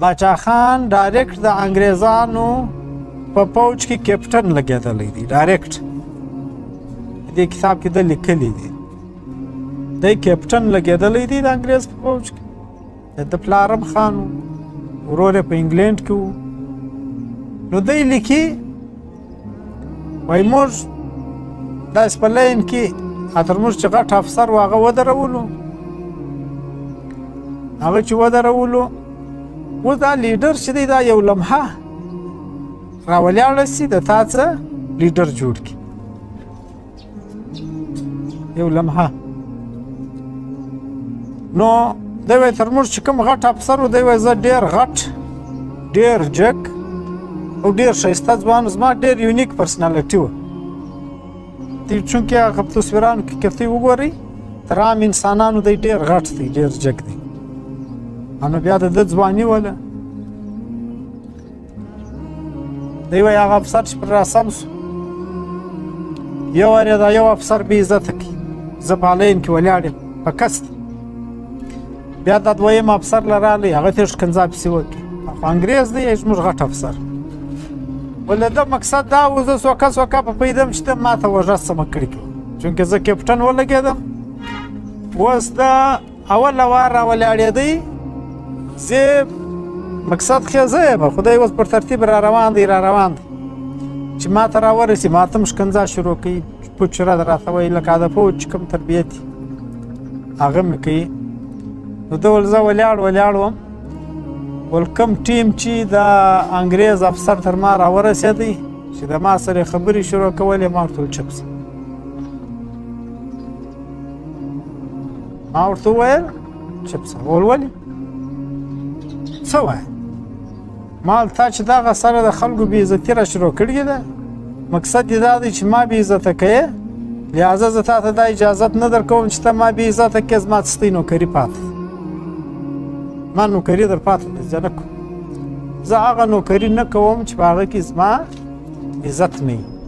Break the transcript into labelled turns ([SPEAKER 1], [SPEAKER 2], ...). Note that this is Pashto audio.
[SPEAKER 1] باچا خان ډایرکټ د انګریزانو په فوج کې کیپټن لګېدلی دی ډایرکټ دې کتاب کې د لیکلی دی دی کیپټن لګېدلی دی د انګریز په فوج کې د پلارم خان و ورور یې په انګلینډ کې و نو دی لیکي وایي موږ داسې په لین کې تر موږ چې غټ افسر و هغه ودرولو هغه چې ودرولو اوس دا لیډر چې دی دا یو لمحه راولیاړه سي د تا څه لیډر جوړ کړي یو لمحه نو دی وایي تر موږ چې کوم غټ افسر و دی وایي زه ډېر غټ ډېر جګ او ډېر ښایسته ځوان زما ډېر یونیک پرسنالټي وه چونکې هغه په تصویرانو کې که وګورئ تر عام انسانانو دی ډېر غټ دی ډېر جګ دی نو بیا د ده ځواني وله دی وایي هغه افسر چې پر راسم سو یو وارې دا یو افسر بې عزته کړي زه په لین کې ولاړ یم په کست بیا دا دویم افسر له راغلی هغه ته یې ښکنځا پسې وکړي خو انګرېز دی زموږ غټ افسر ول د ده مقصد دا و زه سوکه سوکه په پیدم چې ته ما ته وژه سمه کړي کړو چونکې زه کیپټن ولګېدم اوس د اوله وار راولاړېدی زه مقصد خو زه یم خدای اوس پر ترتیب را روان دی چې ما ته راورسي ما ته هم ښکنځا شروع کوي پوچ راته وایي لکه د فوج چې کوم تربیت هغه مې کوي نو ده ول زه ولاړ وم ول کوم ټیم چې د انګریز افسر تر ما راورسېدی چې د ما سره خبرې شروع کولې ما ورته وویل چپ شه ما ورته وویل چپ شه ولې څه وایې ما ویل تا چې دغه سره د خلکو بې عزتي را شروع کړې ده مقصد یې دا دی چې ما بې عزته کوې لهذا زه تا ته دا اجازت نه درکوم چې ته ما بې عزته کړې زما څه ستی نوکري پاته ما نوکري در پاته ده زه نه کوم زه هغه نوکري نه کوم چې په هغه کې زما عزت نه وي